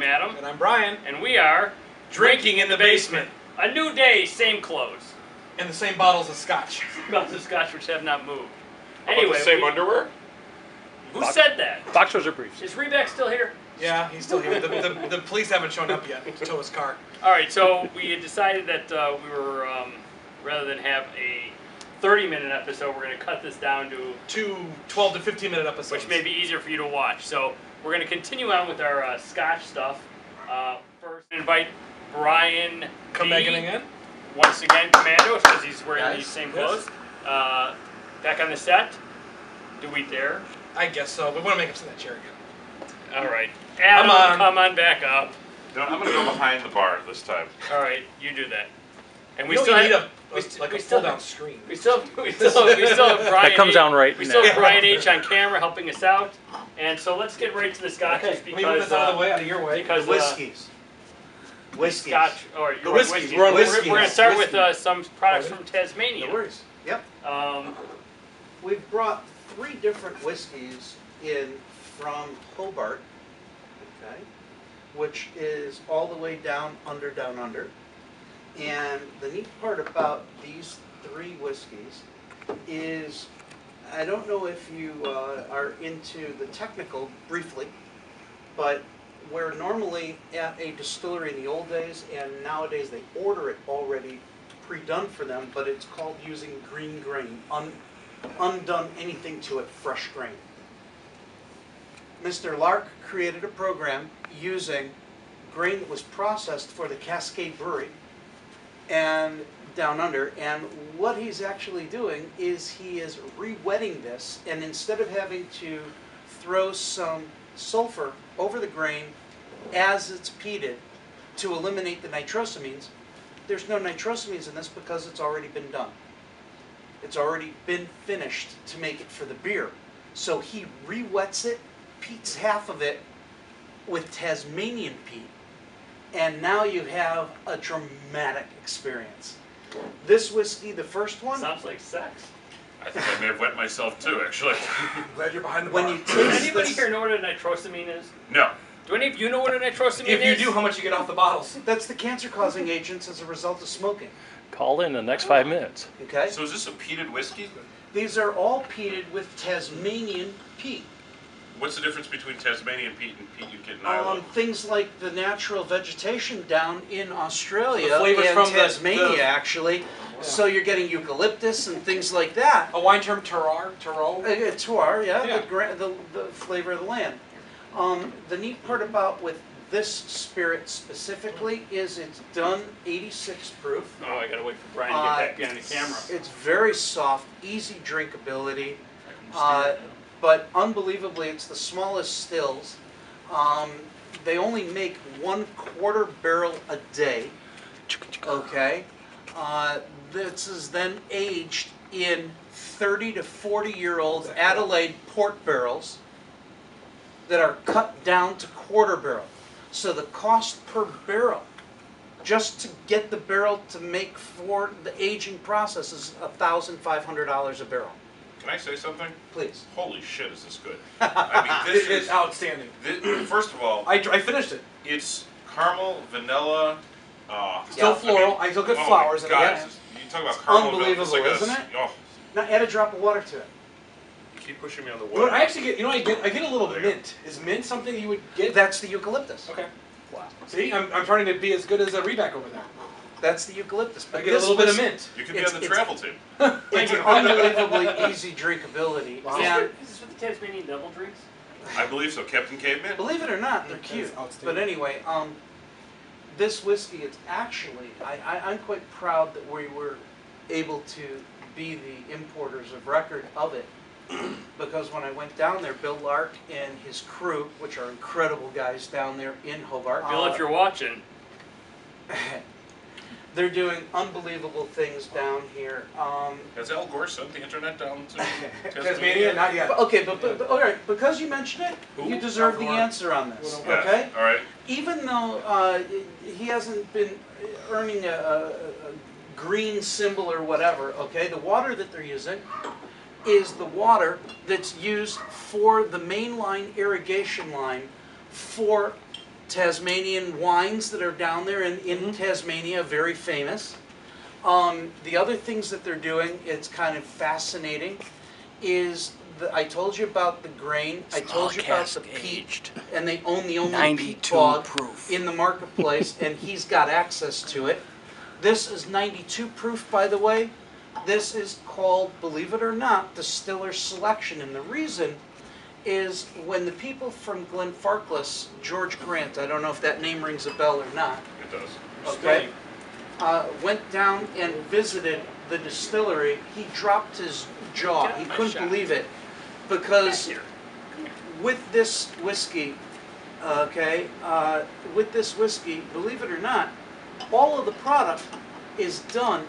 I'm Adam. And I'm Brian. And we are Drinking in the Basement. A new day, same clothes. And the same bottles of Scotch. Bottles of Scotch which have not moved. Anyway, the same underwear? Who said that? Boxers or briefs? Is Reback still here? Yeah, he's still here. The police haven't shown up yet to tow his car. Alright, so we had decided that we were, rather than have a 30-minute episode, we're going to cut this down to 2 12 to 15-minute episodes. Which may be easier for you to watch. So we're going to continue on with our Scotch stuff. First, invite Brian Come B. back in again. Once again, Commando, because he's wearing these same clothes. Yes. Back on the set. Do we dare? I guess so. We want to make him sit in that chair again. All right. Adam, come on back up. No, I'm going to go behind the bar this time. All right, you do that. And we You still need have a pull-down screen. We still have Brian. That comes down right. We still have Brian H on camera helping us out, and so let's get right to the scotches Okay, let me move this out of the way, out of your way. Because Whiskeys. Scotch, or The whiskeys. We're on We're whiskeys. going to start with some products from Tasmania. No worries. Yep. We've brought 3 different whiskeys in from Hobart, okay, which is all the way down under. And the neat part about these 3 whiskeys is, I don't know if you are into the technical briefly, but where normally at a distillery in the old days and nowadays they order it already pre-done for them, but it's called using green grain, undone anything to it, fresh grain. Mr. Lark created a program using grain that was processed for the Cascade Brewery and down under, and what he's actually doing is he is re-wetting this, and instead of having to throw some sulfur over the grain as it's peated to eliminate the nitrosamines, there's no nitrosamines in this because it's already been done. It's already been finished to make it for the beer. So he re-wets it, peats half of it with Tasmanian peat, and now you have a dramatic experience. This whiskey, the first one, Sounds like sex. I think I may have wet myself too, actually. I'm glad you're behind the bar. when you Does taste anybody this, here know what a nitrosamine is? No. Do any of you know what a nitrosamine If is? you do, how much you get off the bottles? that's the cancer-causing agents as a result of smoking. Call in the next 5 minutes. Okay, So is this a peated whiskey? these are all peated with Tasmanian peat. What's the difference between Tasmanian peat and peat you get in Ireland? Things like the natural vegetation down in Australia The flavors and from the- Tasmania, actually. So you're getting eucalyptus and things like that. A wine term, terroir. Terroir, yeah, Yeah. the flavor of the land. The neat part about with this spirit specifically is it's done 86 proof. Oh, I gotta wait for Brian to get back behind the camera. It's very soft, easy drinkability, Uh, but unbelievably, it's the smallest stills. They only make 1/4 barrel a day. Okay, this is then aged in 30 to 40-year-old Adelaide port barrels that are cut down to 1/4 barrel. So the cost per barrel, just to get the barrel to make for the aging process, is $1,500 a barrel. Can I say something? Please. Holy shit, is this good? I mean, this It's is... outstanding. First of all, I finished it. it's caramel, vanilla... Still floral. I still get flowers in it. God, Yeah. you talk about caramel milk, Unbelievable, it's like isn't it? Oh, Now add a drop of water to it. you keep pushing me on the You know what, wood. I actually get, I get a little There you go. mint. Is mint something you would get? That's the eucalyptus. Okay. Wow. See, I'm trying to be as good as a Reback over there. That's the eucalyptus. I But get a this little bit of was- mint. You could be It's- on the it's- travel team. It's an unbelievably easy drinkability. Wow. And Is this what the Tasmanian devil drinks? I believe so, Captain Caveman. believe it or not, they're That cute. is outstanding. But anyway, this whiskey, it's actually, I'm quite proud that we were able to be the importers of record of it. Because when I went down there, Bill Lark and his crew, which are incredible guys down there in Hobart. Bill, if you're watching. They're doing unbelievable things down here. Has Al Gore sent the internet down to Tasmania, not yet. Okay, but all right, because you mentioned it, Who? you deserve the Al Gore. answer on this. Yeah, Okay, all right. even though he hasn't been earning a green symbol or whatever. Okay, the water that they're using is the water that's used for the mainline irrigation line for Tasmanian wines that are down there in Tasmania, very famous. The other things that they're doing, it's kind of fascinating, is I told you about the grain, I told you about the peat, and they own the only peat 92 bog proof. in the marketplace, and he's got access to it. This is 92 proof, by the way. This is called, believe it or not, Distiller Selection, and the reason is when the people from Glenfarclas, George Grant, I don't know if that name rings a bell or not, It does. okay, went down and visited the distillery, he dropped his jaw. He couldn't believe it, because with this whiskey, okay, with this whiskey, believe it or not, all of the product is done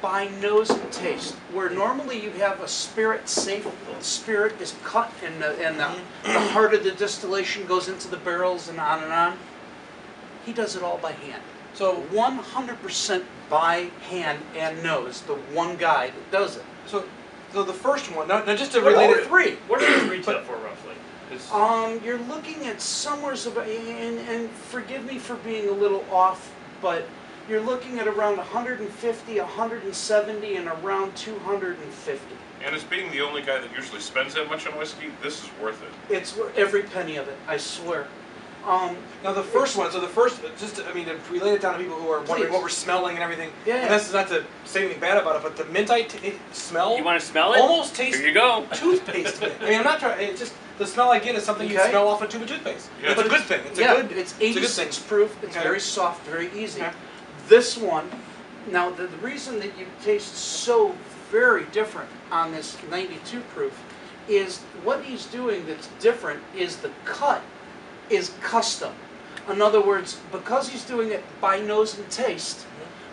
by nose and taste. Where normally you have a spirit safe, spirit is cut and the heart of the distillation goes into the barrels and on and on. He does it all by hand. So 100% by hand and nose, the one guy that does it. So the first one, now just to What relate are it, three? What are those retail for roughly? 'Cause You're looking at somewhere, and forgive me for being a little off, but you're looking at around 150, 170, and around 250. And as being the only guy that usually spends that much on whiskey, this is worth it. It's worth every penny of it, I swear. now the first one, so the first, just to, I mean, to relate it down to people who are wondering Please. what we're smelling and everything, Yeah. and this is not to say anything bad about it, but the mint it smell you want to smell it? almost tastes Here you go. toothpaste to me. I mean, I'm not trying, it's just, the smell I get is something you Okay. smell off a tube of toothpaste. Yeah. It's a good thing, it's yeah, a good, it's a good 86 thing. proof. It's Okay. very soft, very easy. Okay. This one, now the reason that you taste so very different on this 92 proof is what he's doing that's different is the cut is custom. In other words, because he's doing it by nose and taste,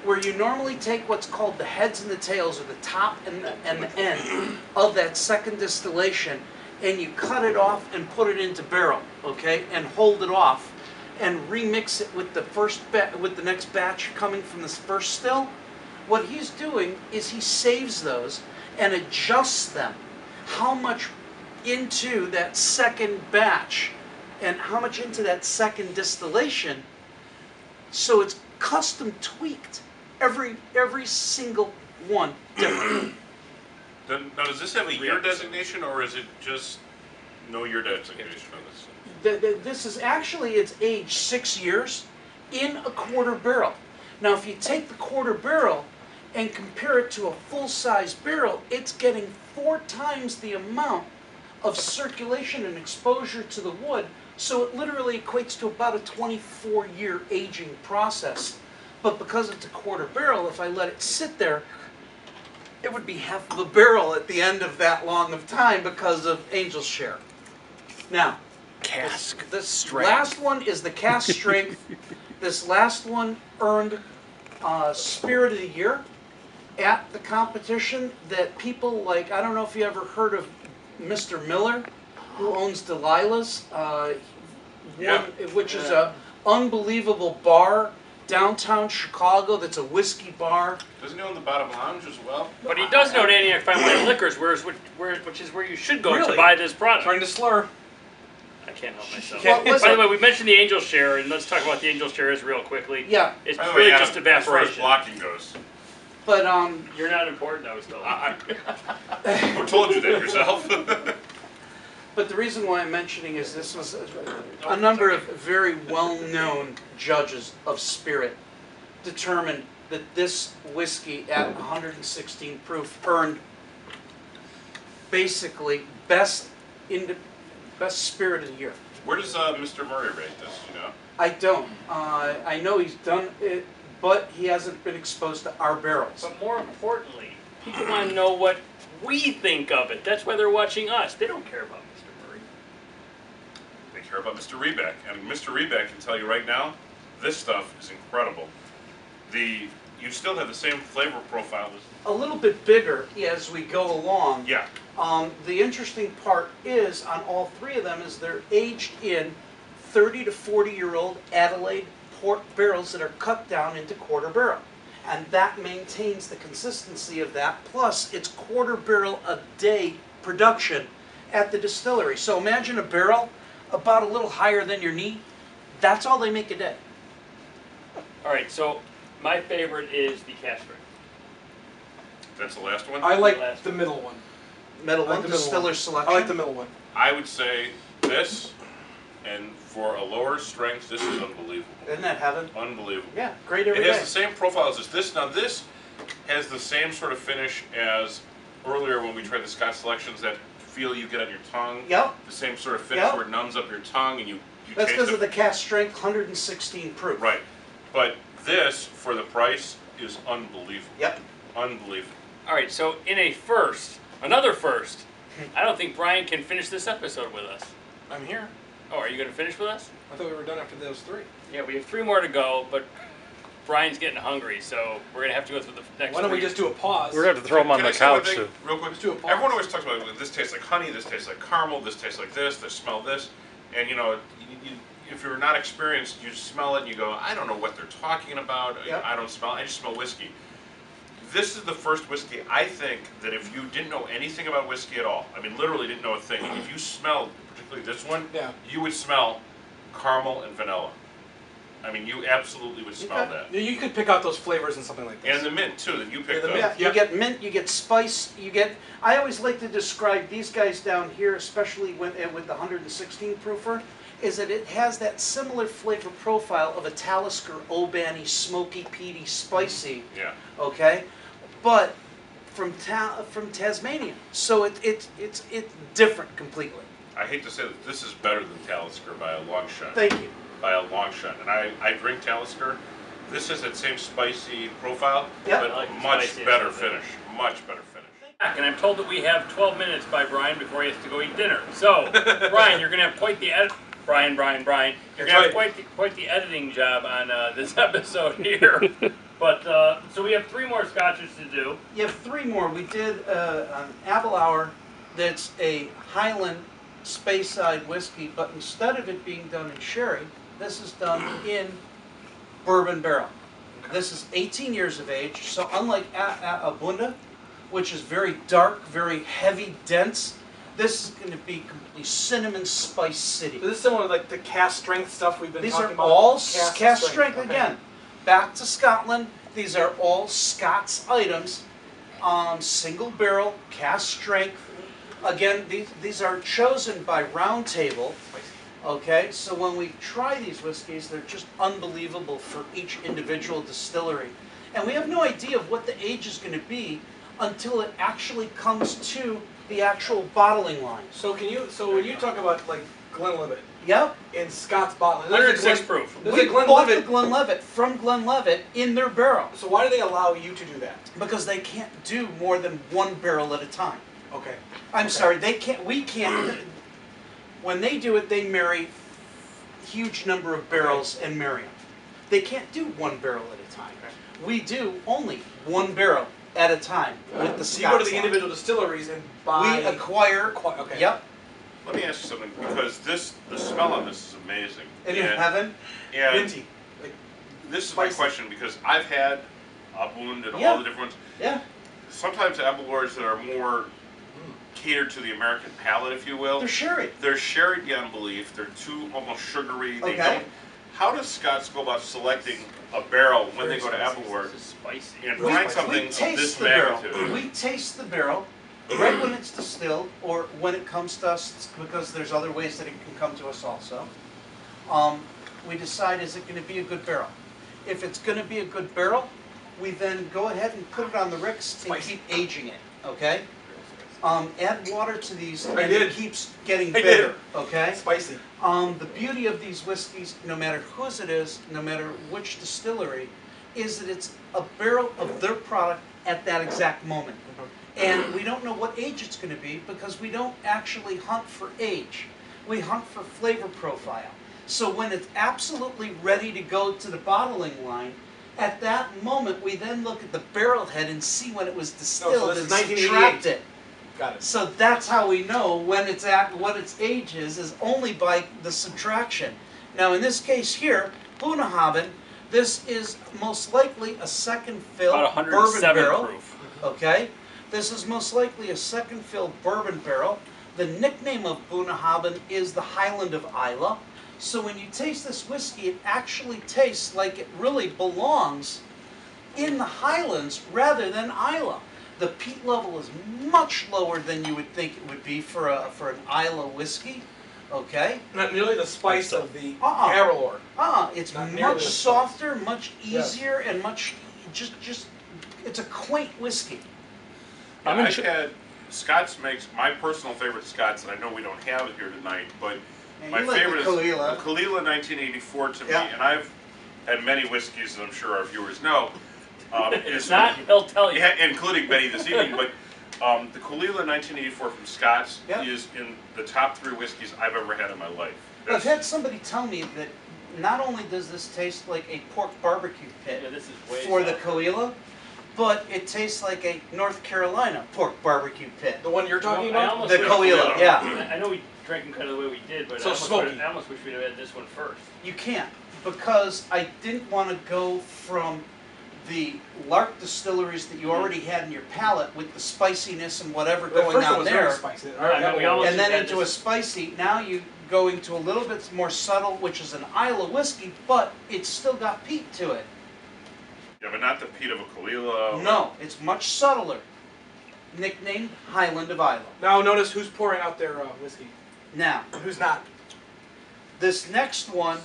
where you normally take what's called the heads and the tails, or the top and the end of that second distillation, and you cut it off and put it into barrel, okay, and hold it off, and remix it with the with the next batch coming from this first still. What he's doing is he saves those and adjusts them. How much into that second batch and how much into that second distillation, so it's custom tweaked. Every single one different. Now, does this have a year designation, or is it just no year designation on this? This is actually, it's aged 6 years in a quarter barrel. Now if you take the quarter barrel and compare it to a full-size barrel, it's getting 4 times the amount of circulation and exposure to the wood, so it literally equates to about a 24-year aging process. But because it's a quarter barrel, if I let it sit there, it would be half of a barrel at the end of that long of time because of Angel's Share. Now, Cask. this strength. last one is the cask strength. This last one earned Spirit of the Year at the competition that people like, I don't know if you ever heard of Mr. Miller, who owns Delilah's, Yeah. which is a unbelievable bar downtown Chicago that's a whiskey bar. Doesn't he own the Bottom Lounge as well? But he does know Antioch Fine Wine and Liquors, which is where you should go to Really? buy this product. Trying to slur. I can't help myself. Well, listen. By the way, we mentioned the Angel Share, and let's talk about the Angel Shares real quickly. Yeah, It's By the really way, just Adam, as far as evaporation. blocking goes, but You're not important, though, still. who told you that yourself? But the reason why I'm mentioning is this was a number of very well-known judges of spirit determined that this whiskey at 116 proof earned basically best Spirit of the Year. Where does Mr. Murray rate this, you know? I don't. I know he's done it, but he hasn't been exposed to our barrels. But more importantly, people want to know what we think of it. That's why they're watching us. They don't care about Mr. Murray. They care about Mr. Rebeck, and Mr. Rebeck can tell you right now, this stuff is incredible. You still have the same flavor profile as... A little bit bigger as we go along. Yeah. The interesting part is on all three of them is they're aged in 30 to 40-year-old Adelaide port barrels that are cut down into quarter barrel. And that maintains the consistency of that, plus it's quarter barrel a day production at the distillery. So imagine a barrel about a little higher than your knee, That's all they make a day. All right, so my favorite is the cast strength. That's the last one? I like Last the middle one. Metal I like one, the middle distiller one. selection. I like the middle one. I would say this, and for a lower strength, this is unbelievable. Isn't that heaven? Unbelievable. Yeah, great every It day. has the same profile as this. Now this has the same sort of finish as earlier when we tried the Scotch selections, that feel you get on your tongue. Yep. The same sort of finish Yep. where it numbs up your tongue and you That's taste because it. of the cast strength 116 proof. Right. But this, for the price, is unbelievable. Yep. Unbelievable. All right, so in a first, another first, I don't think Brian can finish this episode with us. I'm here. Oh, are you going to finish with us? I thought we were done after those 3. Yeah, we have 3 more to go, but Brian's getting hungry, so we're going to have to go through the next Why don't we 3. just do a pause? We're going to have to throw him on Can the I say one couch thing too. real quick? Let's do a pause. Everyone always talks about this tastes like honey, this tastes like caramel, this tastes like this smell this. And you know, if you're not experienced, you smell it and you go, I don't know what they're talking about. Yep. I don't smell, I just smell whiskey. This is the first whiskey, I think, that if you didn't know anything about whiskey at all, I mean literally didn't know a thing, if you smelled, particularly this one, Yeah. you would smell caramel and vanilla. I mean, you absolutely would smell Okay. that. Yeah, you could pick out those flavors in something like this. And the mint too that you picked the up. mint. Yeah, you Yep. get mint, you get spice, you get. I always like to describe these guys down here, especially when with the 116 proofer, is that it has that similar flavor profile of a Talisker Obanny, smoky, peaty, spicy. Yeah. Okay, but from Tasmania, so it's different completely. I hate to say that this is better than Talisker by a long shot. Thank you. By a long shot. And I drink Talisker. This is that same spicy profile, Yep. but I like the much spiciness better of it. finish. Much better finish. And I'm told that we have 12 minutes by Brian before he has to go eat dinner. So, Brian, you're going to have quite the Brian. You're going to have quite the editing job on this episode here. But so we have 3 more scotches to do. You have 3 more. We did an apple hour that's a Highland Speyside whiskey, but instead of it being done in sherry, this is done in bourbon barrel. This is 18 years of age, so unlike Abunda, which is very dark, very heavy, dense, this is going to be completely cinnamon spice city. So this is similar to like the cast strength stuff we've been These talking are about. all cast strength Okay. again. Back to Scotland. These are all Scots items. Single barrel, cast strength. Again, these are chosen by round table. Okay, so when we try these whiskeys, they're just unbelievable for each individual distillery. And we have no idea of what the age is going to be until it actually comes to the actual bottling line. So when you talk about like Glenlivet Yep. in Scott's bottling, 106 proof. There's We a bought the Glenlivet. Glenlivet from Glenlivet in their barrel So why do they allow you to do that? because they can't do more than 1 barrel at a time. Okay. I'm Okay. sorry, they can't. We can't. When they do it, they marry huge number of barrels and marry them. They can't do 1 barrel at a time. We do only 1 barrel at a time with the So you go to Scots the line. individual distilleries and buy. We acquire. Okay. Yep. Let me ask you something, because the smell on this is amazing. And in heaven, and Minty. Like, this is my spicy. question, because I've had Abund and Yeah. all the different ones. yeah. Sometimes Abelours that are more catered to the American palate, if you will. They're sherry. They're sherry beyond belief. They're too almost sugary. They Okay. don't. How does Scots go about selecting a barrel when they go to Abelwort This is spicy. and Really find spicy. something We of taste this the barrel. magnitude? We taste the barrel right when it's distilled, or when it comes to us, because there's other ways that it can come to us also. We decide, is it going to be a good barrel? If it's going to be a good barrel, we then go ahead and put it on the ricks and Spicy. keep aging it. Okay. Add water to these, I and did. it keeps getting I did. bitter. Okay. Spicy. The beauty of these whiskeys, no matter whose it is, no matter which distillery, is that it's a barrel of their product at that exact moment. And we don't know what age it's going to be because we don't actually hunt for age. We hunt for flavor profile. So when it's absolutely ready to go to the bottling line, at that moment we then look at the barrel head and see when it was distilled this and is 1988. subtract it. Got it. So that's how we know when it's at what its age is only by the subtraction. Now in this case here, Bunnahabhain, this is most likely a second fill About bourbon 107 barrel. proof. Okay, this is most likely a second fill bourbon barrel. The nickname of Bunnahabhain is the Highland of Islay. So when you taste this whiskey, it actually tastes like it really belongs in the Highlands rather than Islay. The peat level is much lower than you would think it would be for an Islay whiskey. Okay? Not nearly the spice of the Uh-uh. Carolor. It's Not nearly much the spice. softer, much Yes. easier, and much just it's a quaint whiskey. I'm I've in- had Scott's makes my personal favorite Scott's, and I know we don't have it here tonight, but And my you like favorite the is Kalila. the Kalila 1984 to Yeah. me, and I've had many whiskeys, as I'm sure our viewers know. It's not, he'll tell you. Yeah, including Betty this evening, but the Kalila 1984 from Scott's Yeah. is in the top 3 whiskeys I've ever had in my life. I've had somebody tell me that not only does this taste like a pork barbecue pit Yeah, this is way for the softer. Kalila, but it tastes like a North Carolina pork barbecue pit. The one you're talking I about? almost The wish- Kalila, yeah. I know we drank them kind of the way we did, but So I smoky. almost wish we'd have had this one first. You can't, because I didn't want to go from the Lark distilleries that you already had in your palate with the spiciness and whatever The going first one on was very there, spicy. I know, we almost and then had into a this- spicy. Now you go into a little bit more subtle, which is an Islay whiskey, but it's still got peat to it. Yeah, but not the peat of a Kalila. No, it's much subtler. Nicknamed Highland of Islay. Now notice who's pouring out their whiskey Now, and who's not. this next one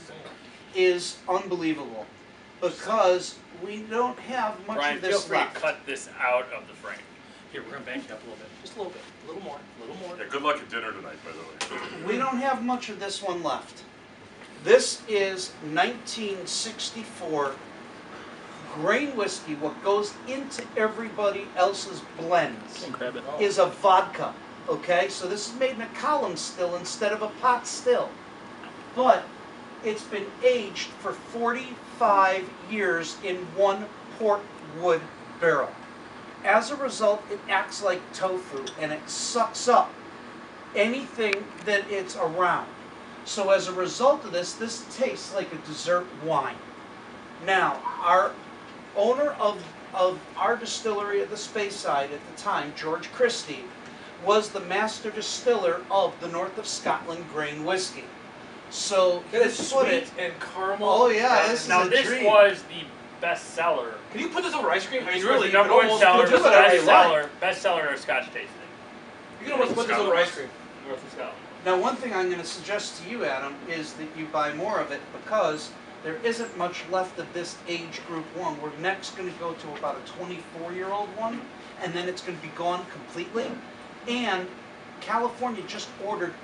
is unbelievable because we don't have much Brian, of feel this free to left. cut this out of the frame. Here, we're gonna bank it up a little bit. Just a little bit. A little more. A little more. Yeah, good luck at dinner tonight, by the way. We don't have much of this one left. This is 1964 grain whiskey. What goes into everybody else's blends Grab it. is a vodka. Okay, so this is made in a column still instead of a pot still. But it's been aged for 45 years in one port wood barrel. As a result, it acts like tofu and it sucks up anything that it's around. So as a result of this, this tastes like a dessert wine. Now, our owner of our distillery at the Speyside at the time, George Christie, was the master distiller of the North of Scotland grain whiskey. So That is he put sweet it. and caramel. Oh yeah, this is Now a this dream. was the bestseller. Can you put this over ice cream? I This mean, was really, the number you one can seller, almost do whatever you like. bestseller of Scotch tasting. You can almost put this over ice cream. North of Scotland. Now, one thing I'm going to suggest to you, Adam, is that you buy more of it because there isn't much left of this age group one. We're next going to go to about a 24-year-old one, and then it's going to be gone completely. And California just ordered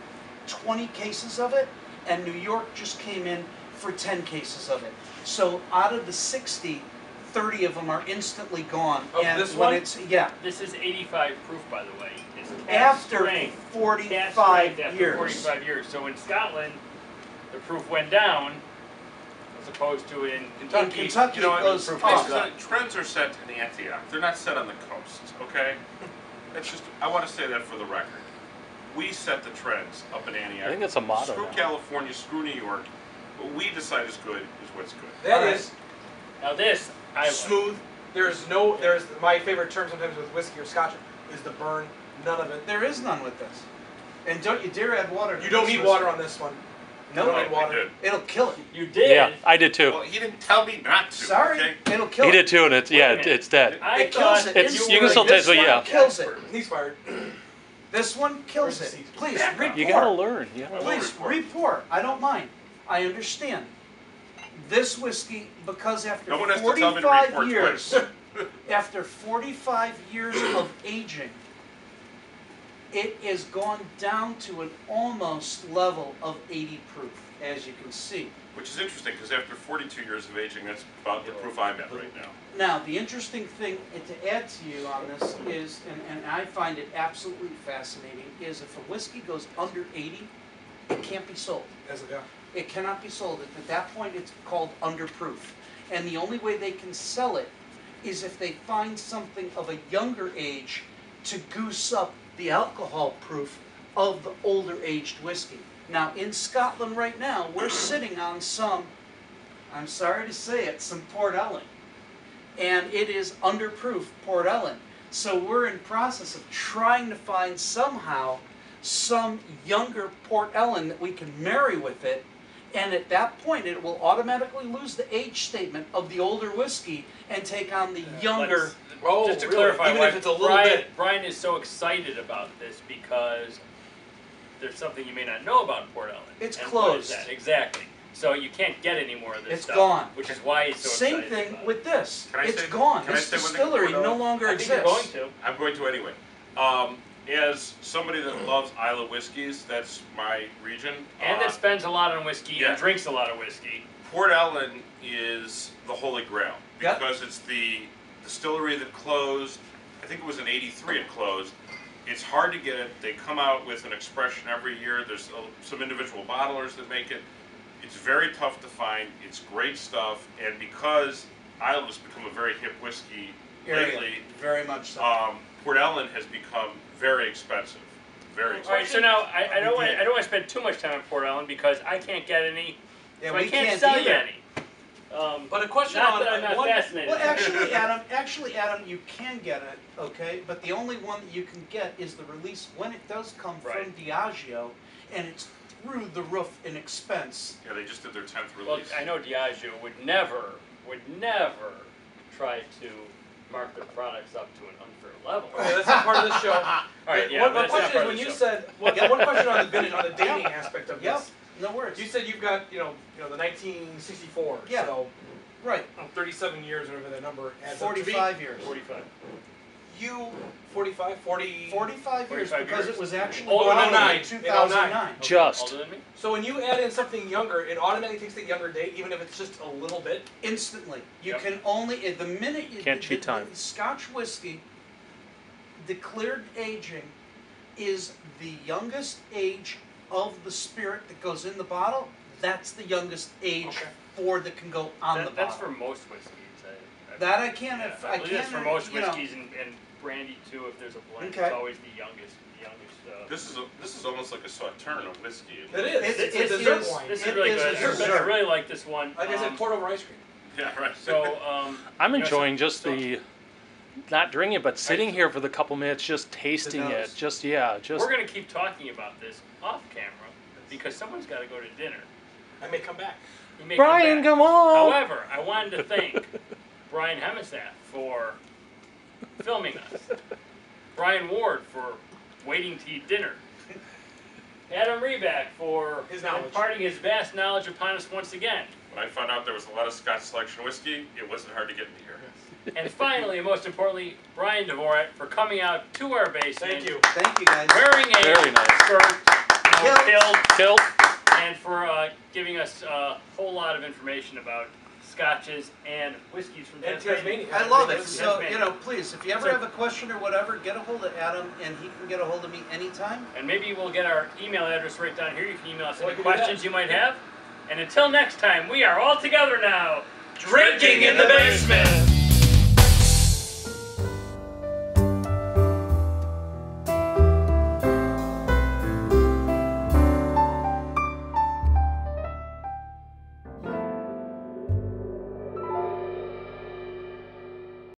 20 cases of it, and New York just came in for 10 cases of it. So out of the 60, 30 of them are instantly gone. Of and this when one? it's This is 85 proof, by the way. It's after strength. 45 After years. 45 years. So in Scotland, the proof went down, as opposed to in Kentucky. In Kentucky, You know, it goes proof Trends, goes up. trends are set in Antioch. They're not set on the coast, okay? That's just, I want to say that for the record. We set the trends up in Antioch. I think that's a motto Screw now. California, screw New York. What we decide is good is what's good. That Alright. is Now this, I smooth. There's my favorite term sometimes with whiskey or scotch is the burn. None of it. There is none with this. And don't you dare add water to You don't this need whiskey. water on this one. No, No, we need water. did. it'll kill it. You did. Yeah, I did too. Well, he didn't tell me not to. Sorry, Okay? it'll kill He it. did too, and it's Wait a minute. it's dead. I It kills thought it. It's- you you can were still this taste it, one yeah. Kills it. He's fired. This one kills Where's it. the seed? Please, Back up. report. You gotta learn. You gotta learn. Please, report. I don't mind. I understand. This whiskey, because after No one has to tell me to 45 report years, twice. after 45 years of aging, it is gone down to an almost level of 80 proof, as you can see. Which is interesting, because after 42 years of aging, that's about the proof I'm at right now. Now, the interesting thing to add to you on this is, and I find it absolutely fascinating, is if a whiskey goes under 80, it can't be sold. As a guy. It cannot be sold. At that point, it's called underproof. And the only way they can sell it is if they find something of a younger age to goose up the alcohol proof of the older aged whiskey. Now, in Scotland right now, we're sitting on some, I'm sorry to say it, some Port Ellen. And it is underproof Port Ellen. So we're in process of trying to find somehow some younger Port Ellen that we can marry with it And at that point, it will automatically lose the age statement of the older whiskey and take on the younger. Oh, just to really? clarify, Even why if it's a little Brian, bit. Brian is so excited about this because there's something you may not know about Port Ellen. It's And closed. what is that? Exactly. So you can't get any more of this It's stuff. gone. Which is why he's so Same excited thing about it. with this. Can I It's say- gone. can I This say one thing distillery before no the- longer I think exists. you're going to. I'm going to anyway. As somebody that loves Isla whiskeys, that's my region. And that spends a lot on whiskey yeah. and drinks a lot of whiskey. Port Ellen is the holy grail Yep. because it's the distillery that closed. I think it was in '83 it closed. It's hard to get it. They come out with an expression every year. There's some individual bottlers that make it. It's very tough to find. It's great stuff, and because Isla's become a very hip whiskey Area. lately, Very much so. Port Ellen has become very expensive. Very All right, expensive. so now I don't want to spend too much time on Port Ellen because I can't get any. Yeah, so we I can't can't sell you either. any. But a question Not on that I'm not one. fascinated. Well, actually, Adam, you can get it, okay? But the only one that you can get is the release when it does come Right. from Diageo, and it's through the roof in expense. Yeah, they just did their 10th Well, release. I know Diageo would never try to mark their products up to an unfair level. Okay, that's not part of this show. All right, yeah, One but that's not question part is of when the you show. said one question on the vintage, on the dating aspect of Yep, this. no worries. You said you've got you know the 1964. Yeah. So Right, 37 years, whatever that number adds up to be. 45 years. 45. You 45, 40. 45 years 45 because years. it was actually Oh, bought in 09. in 2009. Just. Older than me? So when you add in something younger, it automatically takes the younger date, even if it's just a little bit. Instantly. You Yep. can only, the minute you... Can't cheat time. the Scotch whiskey, declared aging, is the youngest age of the spirit that goes in the bottle. That's the youngest age Okay. that can go on the bottle. That's for most whiskeys. That I can't, Yeah, I believe can't, that's for most you know. whiskeys and brandy too. If there's a blend, Okay. it's always the youngest. This is almost like a sauterne of whiskey. It is. It's- It's a it dessert is- wine. This is It really is good. a I dessert. really like this one. Like I said, poured over ice cream. Yeah, right. So I'm you know, enjoying so- just so- the, not drinking it, but sitting here for the couple minutes, just tasting nose. it. Just, yeah, just. We're gonna keep talking about this off camera because someone's got to go to dinner. I may come back. He may Brian, back. come on! However, I wanted to thank Brian Hemmerstaff for filming us, Brian Ward for waiting to eat dinner, Adam Reback for His knowledge. imparting his vast knowledge upon us once again, When I found out there was a lot of Scotch Selection whiskey, it wasn't hard to get me here. and finally, and most importantly, Brian Dvorak for coming out to our basement, Thank you. Thank you, guys. wearing a Very nice. skirt, Kilt. kilt, Tilt. and for giving us a whole lot of information about scotches and whiskeys from And Tasmania. Tasmania. I love it. That's So, me. you know, please, if you ever So- have a question or whatever, get a hold of Adam, and he can get a hold of me anytime. And maybe we'll get our email address right down here. You can email us Well, any we can do questions that. you might have. And until next time, we are all together now, Drinking in the basement.